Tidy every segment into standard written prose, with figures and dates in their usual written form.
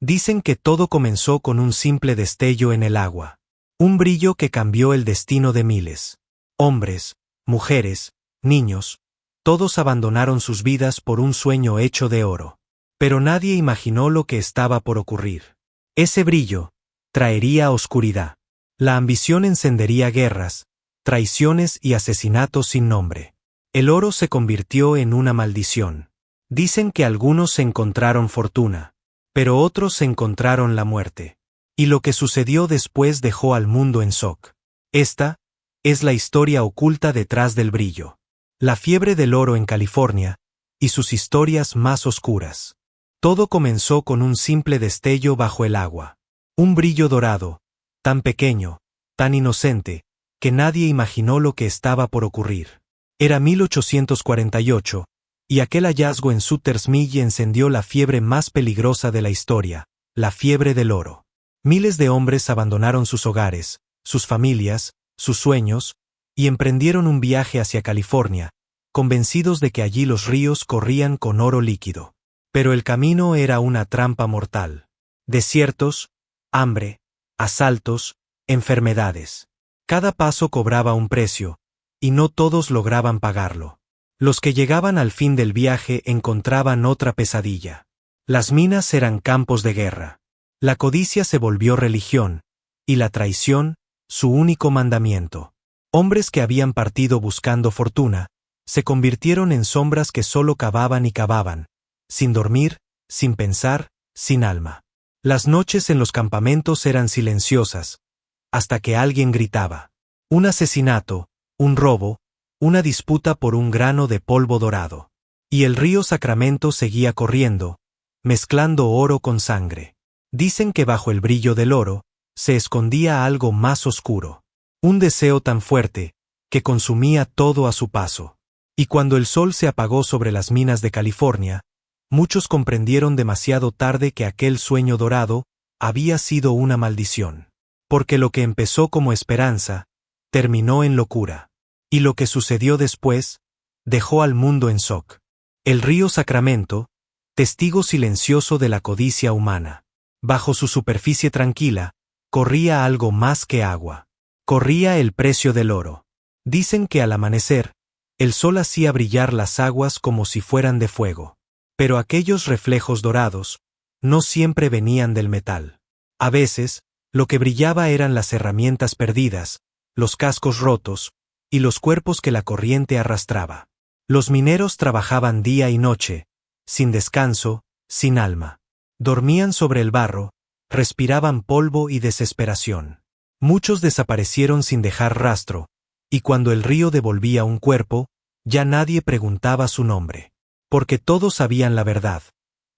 Dicen que todo comenzó con un simple destello en el agua. Un brillo que cambió el destino de miles. Hombres, mujeres, niños, todos abandonaron sus vidas por un sueño hecho de oro. Pero nadie imaginó lo que estaba por ocurrir. Ese brillo traería oscuridad. La ambición encendería guerras, traiciones y asesinatos sin nombre. El oro se convirtió en una maldición. Dicen que algunos encontraron fortuna, pero otros encontraron la muerte. Y lo que sucedió después dejó al mundo en shock. Esta es la historia oculta detrás del brillo. La fiebre del oro en California y sus historias más oscuras. Todo comenzó con un simple destello bajo el agua. Un brillo dorado, tan pequeño, tan inocente, que nadie imaginó lo que estaba por ocurrir. Era 1848, y aquel hallazgo en Sutter's Mill encendió la fiebre más peligrosa de la historia, la fiebre del oro. Miles de hombres abandonaron sus hogares, sus familias, sus sueños, y emprendieron un viaje hacia California, convencidos de que allí los ríos corrían con oro líquido. Pero el camino era una trampa mortal. Desiertos, hambre, asaltos, enfermedades. Cada paso cobraba un precio, y no todos lograban pagarlo. Los que llegaban al fin del viaje encontraban otra pesadilla. Las minas eran campos de guerra. La codicia se volvió religión, y la traición, su único mandamiento. Hombres que habían partido buscando fortuna, se convirtieron en sombras que solo cavaban y cavaban, sin dormir, sin pensar, sin alma. Las noches en los campamentos eran silenciosas, hasta que alguien gritaba. Un asesinato, un robo, una disputa por un grano de polvo dorado. Y el río Sacramento seguía corriendo, mezclando oro con sangre. Dicen que bajo el brillo del oro, se escondía algo más oscuro. Un deseo tan fuerte, que consumía todo a su paso. Y cuando el sol se apagó sobre las minas de California, muchos comprendieron demasiado tarde que aquel sueño dorado había sido una maldición. Porque lo que empezó como esperanza, terminó en locura. Y lo que sucedió después, dejó al mundo en shock. El río Sacramento, testigo silencioso de la codicia humana. Bajo su superficie tranquila, corría algo más que agua. Corría el precio del oro. Dicen que al amanecer, el sol hacía brillar las aguas como si fueran de fuego. Pero aquellos reflejos dorados no siempre venían del metal. A veces, lo que brillaba eran las herramientas perdidas, los cascos rotos, y los cuerpos que la corriente arrastraba. Los mineros trabajaban día y noche, sin descanso, sin alma. Dormían sobre el barro, respiraban polvo y desesperación. Muchos desaparecieron sin dejar rastro, y cuando el río devolvía un cuerpo, ya nadie preguntaba su nombre. Porque todos sabían la verdad.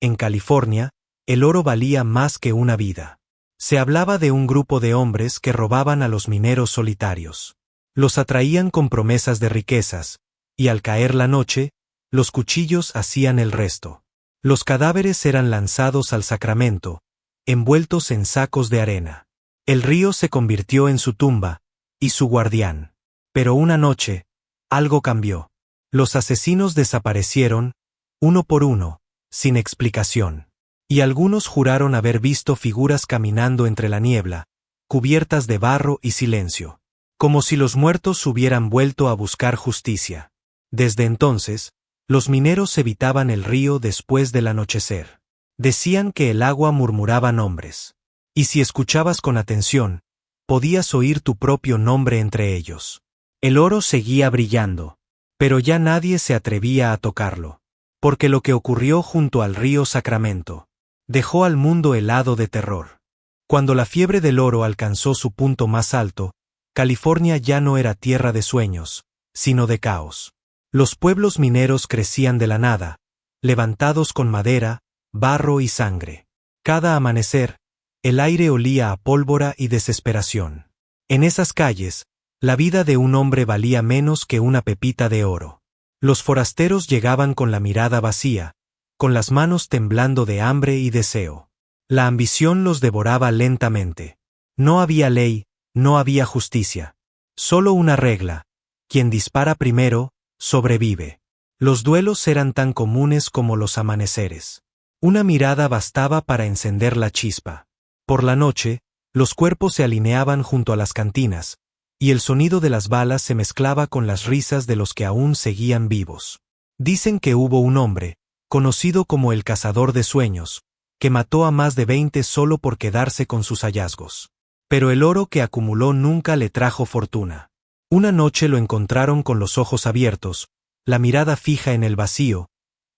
En California, el oro valía más que una vida. Se hablaba de un grupo de hombres que robaban a los mineros solitarios. Los atraían con promesas de riquezas, y al caer la noche, los cuchillos hacían el resto. Los cadáveres eran lanzados al Sacramento, envueltos en sacos de arena. El río se convirtió en su tumba, y su guardián. Pero una noche, algo cambió. Los asesinos desaparecieron, uno por uno, sin explicación. Y algunos juraron haber visto figuras caminando entre la niebla, cubiertas de barro y silencio. Como si los muertos hubieran vuelto a buscar justicia. Desde entonces, los mineros evitaban el río después del anochecer. Decían que el agua murmuraba nombres. Y si escuchabas con atención, podías oír tu propio nombre entre ellos. El oro seguía brillando, pero ya nadie se atrevía a tocarlo. Porque lo que ocurrió junto al río Sacramento dejó al mundo helado de terror. Cuando la fiebre del oro alcanzó su punto más alto, California ya no era tierra de sueños, sino de caos. Los pueblos mineros crecían de la nada, levantados con madera, barro y sangre. Cada amanecer, el aire olía a pólvora y desesperación. En esas calles, la vida de un hombre valía menos que una pepita de oro. Los forasteros llegaban con la mirada vacía, con las manos temblando de hambre y deseo. La ambición los devoraba lentamente. No había ley, no había justicia. Solo una regla: quien dispara primero, sobrevive. Los duelos eran tan comunes como los amaneceres. Una mirada bastaba para encender la chispa. Por la noche, los cuerpos se alineaban junto a las cantinas, y el sonido de las balas se mezclaba con las risas de los que aún seguían vivos. Dicen que hubo un hombre, conocido como el cazador de sueños, que mató a más de 20 solo por quedarse con sus hallazgos. Pero el oro que acumuló nunca le trajo fortuna. Una noche lo encontraron con los ojos abiertos, la mirada fija en el vacío,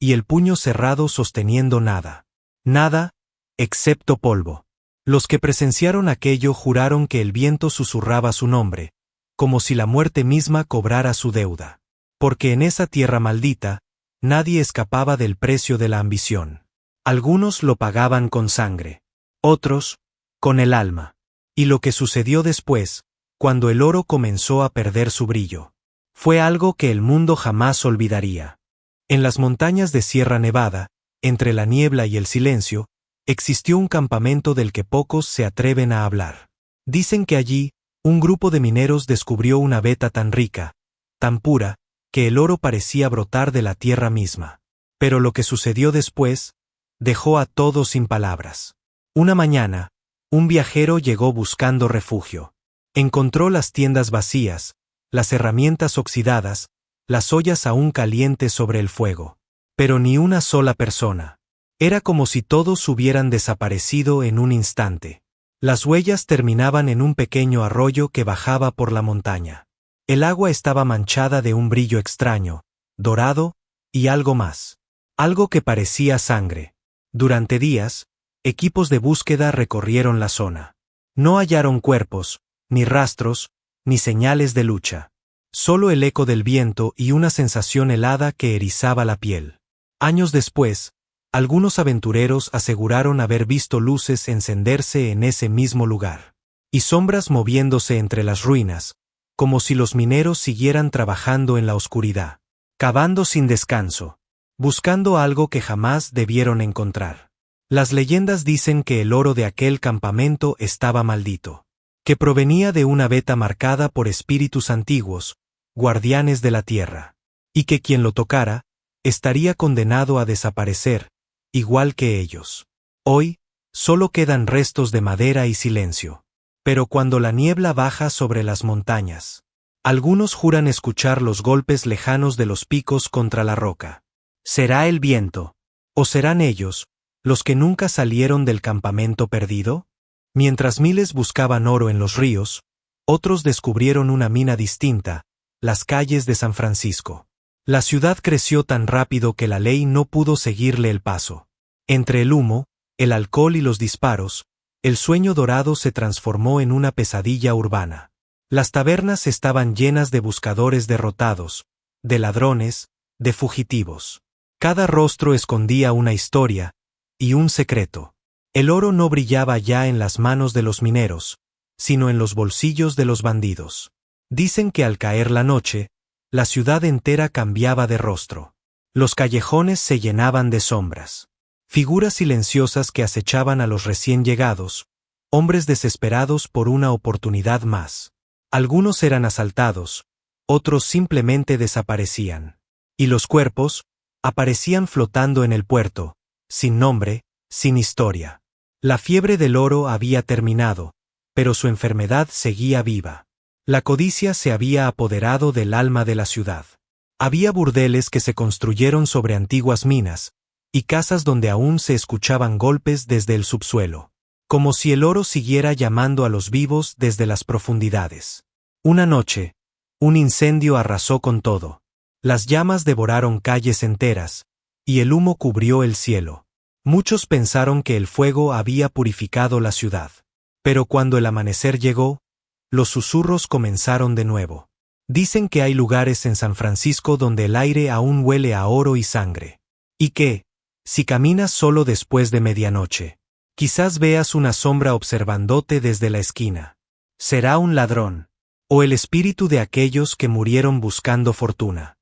y el puño cerrado sosteniendo nada. Nada, excepto polvo. Los que presenciaron aquello juraron que el viento susurraba su nombre, como si la muerte misma cobrara su deuda. Porque en esa tierra maldita, nadie escapaba del precio de la ambición. Algunos lo pagaban con sangre, otros, con el alma. Y lo que sucedió después, cuando el oro comenzó a perder su brillo, fue algo que el mundo jamás olvidaría. En las montañas de Sierra Nevada, entre la niebla y el silencio, existió un campamento del que pocos se atreven a hablar. Dicen que allí, un grupo de mineros descubrió una veta tan rica, tan pura, que el oro parecía brotar de la tierra misma. Pero lo que sucedió después, dejó a todos sin palabras. Una mañana, un viajero llegó buscando refugio. Encontró las tiendas vacías, las herramientas oxidadas, las ollas aún calientes sobre el fuego. Pero ni una sola persona. Era como si todos hubieran desaparecido en un instante. Las huellas terminaban en un pequeño arroyo que bajaba por la montaña. El agua estaba manchada de un brillo extraño, dorado, y algo más. Algo que parecía sangre. Durante días, equipos de búsqueda recorrieron la zona. No hallaron cuerpos, ni rastros, ni señales de lucha. Solo el eco del viento y una sensación helada que erizaba la piel. Años después, algunos aventureros aseguraron haber visto luces encenderse en ese mismo lugar, y sombras moviéndose entre las ruinas, como si los mineros siguieran trabajando en la oscuridad, cavando sin descanso, buscando algo que jamás debieron encontrar. Las leyendas dicen que el oro de aquel campamento estaba maldito, que provenía de una veta marcada por espíritus antiguos, guardianes de la tierra, y que quien lo tocara, estaría condenado a desaparecer, igual que ellos. Hoy, solo quedan restos de madera y silencio. Pero cuando la niebla baja sobre las montañas, algunos juran escuchar los golpes lejanos de los picos contra la roca. ¿Será el viento? ¿O serán ellos, los que nunca salieron del campamento perdido? Mientras miles buscaban oro en los ríos, otros descubrieron una mina distinta, las calles de San Francisco. La ciudad creció tan rápido que la ley no pudo seguirle el paso. Entre el humo, el alcohol y los disparos, el sueño dorado se transformó en una pesadilla urbana. Las tabernas estaban llenas de buscadores derrotados, de ladrones, de fugitivos. Cada rostro escondía una historia y un secreto. El oro no brillaba ya en las manos de los mineros, sino en los bolsillos de los bandidos. Dicen que al caer la noche, la ciudad entera cambiaba de rostro. Los callejones se llenaban de sombras. Figuras silenciosas que acechaban a los recién llegados, hombres desesperados por una oportunidad más. Algunos eran asaltados, otros simplemente desaparecían. Y los cuerpos aparecían flotando en el puerto, sin nombre, sin historia. La fiebre del oro había terminado, pero su enfermedad seguía viva. La codicia se había apoderado del alma de la ciudad. Había burdeles que se construyeron sobre antiguas minas, y casas donde aún se escuchaban golpes desde el subsuelo, como si el oro siguiera llamando a los vivos desde las profundidades. Una noche, un incendio arrasó con todo. Las llamas devoraron calles enteras, y el humo cubrió el cielo. Muchos pensaron que el fuego había purificado la ciudad. Pero cuando el amanecer llegó, los susurros comenzaron de nuevo. Dicen que hay lugares en San Francisco donde el aire aún huele a oro y sangre. Y que, si caminas solo después de medianoche, quizás veas una sombra observándote desde la esquina. Será un ladrón, o el espíritu de aquellos que murieron buscando fortuna.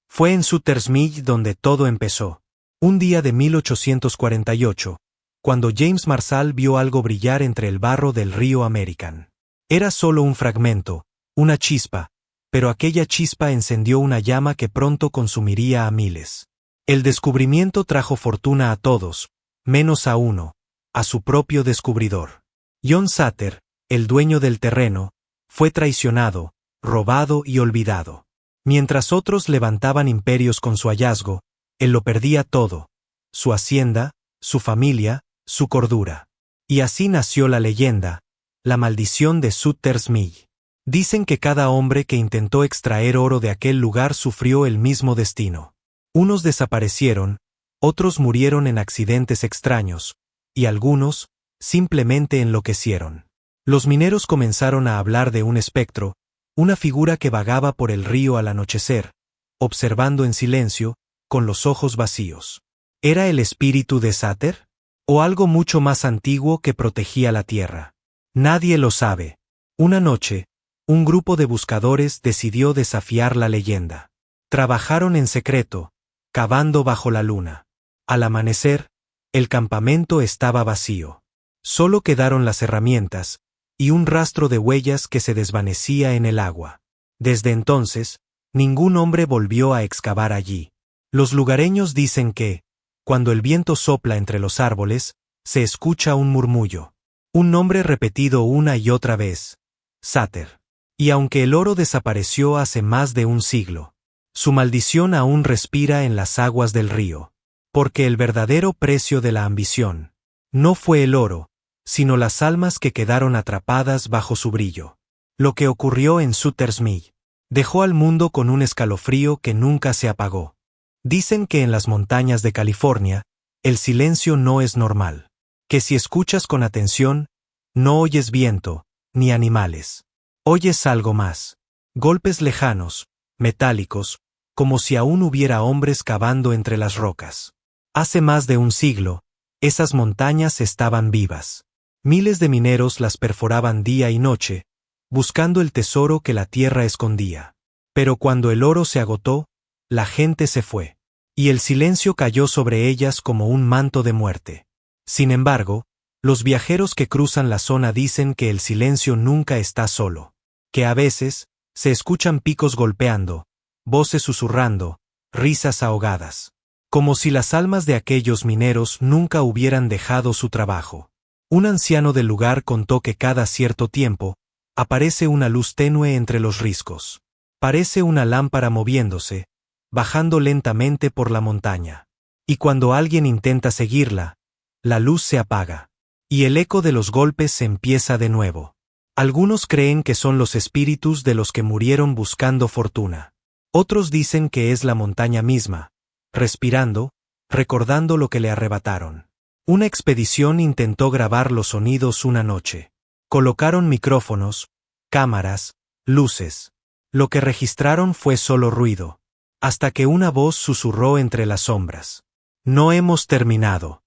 Fue en Sutter's Mill donde todo empezó. Un día de 1848, cuando James Marshall vio algo brillar entre el barro del río American. Era solo un fragmento, una chispa, pero aquella chispa encendió una llama que pronto consumiría a miles. El descubrimiento trajo fortuna a todos, menos a uno, a su propio descubridor. John Sutter, el dueño del terreno, fue traicionado, robado y olvidado. Mientras otros levantaban imperios con su hallazgo, él lo perdía todo: su hacienda, su familia, su cordura. Y así nació la leyenda, la maldición de Sutter's Mill. Dicen que cada hombre que intentó extraer oro de aquel lugar sufrió el mismo destino. Unos desaparecieron, otros murieron en accidentes extraños, y algunos simplemente enloquecieron. Los mineros comenzaron a hablar de un espectro, una figura que vagaba por el río al anochecer, observando en silencio, con los ojos vacíos. ¿Era el espíritu de Sutter? ¿O algo mucho más antiguo que protegía la tierra? Nadie lo sabe. Una noche, un grupo de buscadores decidió desafiar la leyenda. Trabajaron en secreto, cavando bajo la luna. Al amanecer, el campamento estaba vacío. Solo quedaron las herramientas y un rastro de huellas que se desvanecía en el agua. Desde entonces, ningún hombre volvió a excavar allí. Los lugareños dicen que, cuando el viento sopla entre los árboles, se escucha un murmullo. Un nombre repetido una y otra vez: Sutter. Y aunque el oro desapareció hace más de un siglo, su maldición aún respira en las aguas del río. Porque el verdadero precio de la ambición no fue el oro, sino las almas que quedaron atrapadas bajo su brillo. Lo que ocurrió en Sutter's Mill dejó al mundo con un escalofrío que nunca se apagó. Dicen que en las montañas de California, el silencio no es normal. Que si escuchas con atención, no oyes viento, ni animales. Oyes algo más. Golpes lejanos, metálicos, como si aún hubiera hombres cavando entre las rocas. Hace más de un siglo, esas montañas estaban vivas. Miles de mineros las perforaban día y noche, buscando el tesoro que la tierra escondía. Pero cuando el oro se agotó, la gente se fue, y el silencio cayó sobre ellas como un manto de muerte. Sin embargo, los viajeros que cruzan la zona dicen que el silencio nunca está solo, que a veces se escuchan picos golpeando, voces susurrando, risas ahogadas, como si las almas de aquellos mineros nunca hubieran dejado su trabajo. Un anciano del lugar contó que cada cierto tiempo aparece una luz tenue entre los riscos. Parece una lámpara moviéndose, bajando lentamente por la montaña. Y cuando alguien intenta seguirla, la luz se apaga, y el eco de los golpes se empieza de nuevo. Algunos creen que son los espíritus de los que murieron buscando fortuna. Otros dicen que es la montaña misma, respirando, recordando lo que le arrebataron. Una expedición intentó grabar los sonidos una noche. Colocaron micrófonos, cámaras, luces. Lo que registraron fue solo ruido, hasta que una voz susurró entre las sombras: «No hemos terminado».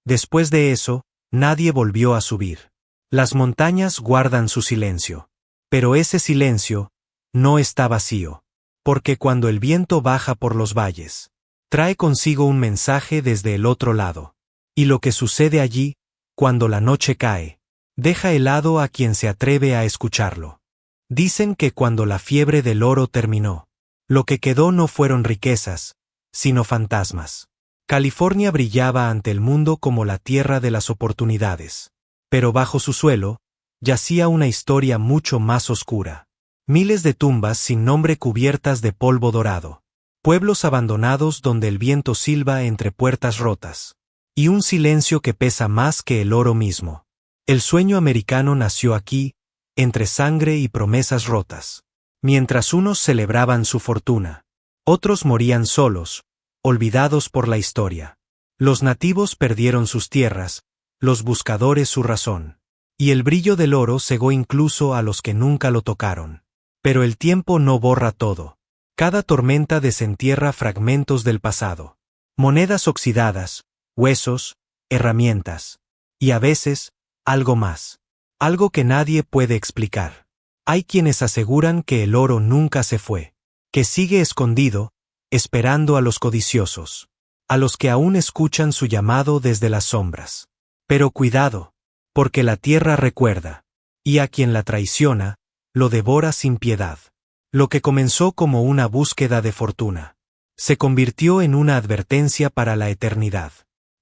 Después de eso, nadie volvió a subir. Las montañas guardan su silencio. Pero ese silencio no está vacío, porque cuando el viento baja por los valles, trae consigo un mensaje desde el otro lado. Y lo que sucede allí, cuando la noche cae, deja helado a quien se atreve a escucharlo. Dicen que cuando la fiebre del oro terminó, lo que quedó no fueron riquezas, sino fantasmas. California brillaba ante el mundo como la tierra de las oportunidades. Pero bajo su suelo, yacía una historia mucho más oscura. Miles de tumbas sin nombre cubiertas de polvo dorado. Pueblos abandonados donde el viento silba entre puertas rotas. Y un silencio que pesa más que el oro mismo. El sueño americano nació aquí, entre sangre y promesas rotas. Mientras unos celebraban su fortuna, otros morían solos, olvidados por la historia. Los nativos perdieron sus tierras, los buscadores su razón. Y el brillo del oro cegó incluso a los que nunca lo tocaron. Pero el tiempo no borra todo. Cada tormenta desentierra fragmentos del pasado. Monedas oxidadas, huesos, herramientas. Y a veces, algo más. Algo que nadie puede explicar. Hay quienes aseguran que el oro nunca se fue. Que sigue escondido, esperando a los codiciosos. A los que aún escuchan su llamado desde las sombras. Pero cuidado, porque la tierra recuerda. Y a quien la traiciona, lo devora sin piedad. Lo que comenzó como una búsqueda de fortuna, se convirtió en una advertencia para la eternidad.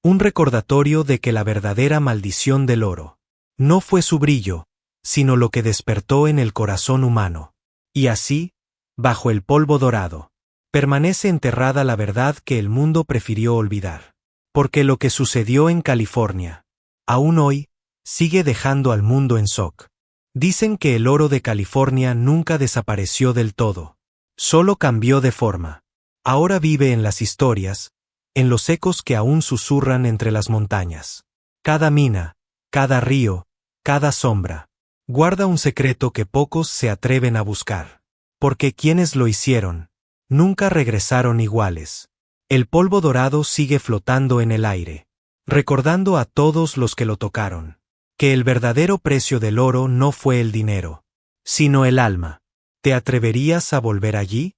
Un recordatorio de que la verdadera maldición del oro no fue su brillo, sino lo que despertó en el corazón humano. Y así, bajo el polvo dorado, permanece enterrada la verdad que el mundo prefirió olvidar. Porque lo que sucedió en California, aún hoy, sigue dejando al mundo en shock. Dicen que el oro de California nunca desapareció del todo. Solo cambió de forma. Ahora vive en las historias, en los ecos que aún susurran entre las montañas. Cada mina, cada río, cada sombra, guarda un secreto que pocos se atreven a buscar. Porque quienes lo hicieron, nunca regresaron iguales. El polvo dorado sigue flotando en el aire, recordando a todos los que lo tocaron, que el verdadero precio del oro no fue el dinero, sino el alma. ¿Te atreverías a volver allí?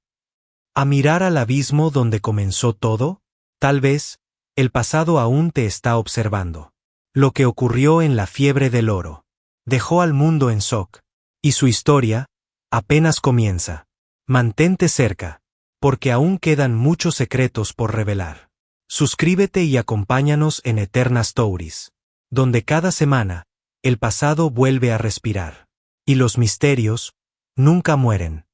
¿A mirar al abismo donde comenzó todo? Tal vez, el pasado aún te está observando. Lo que ocurrió en la fiebre del oro dejó al mundo en shock, y su historia apenas comienza. Mantente cerca, porque aún quedan muchos secretos por revelar. Suscríbete y acompáñanos en Eterna Stories, donde cada semana, el pasado vuelve a respirar, y los misterios nunca mueren.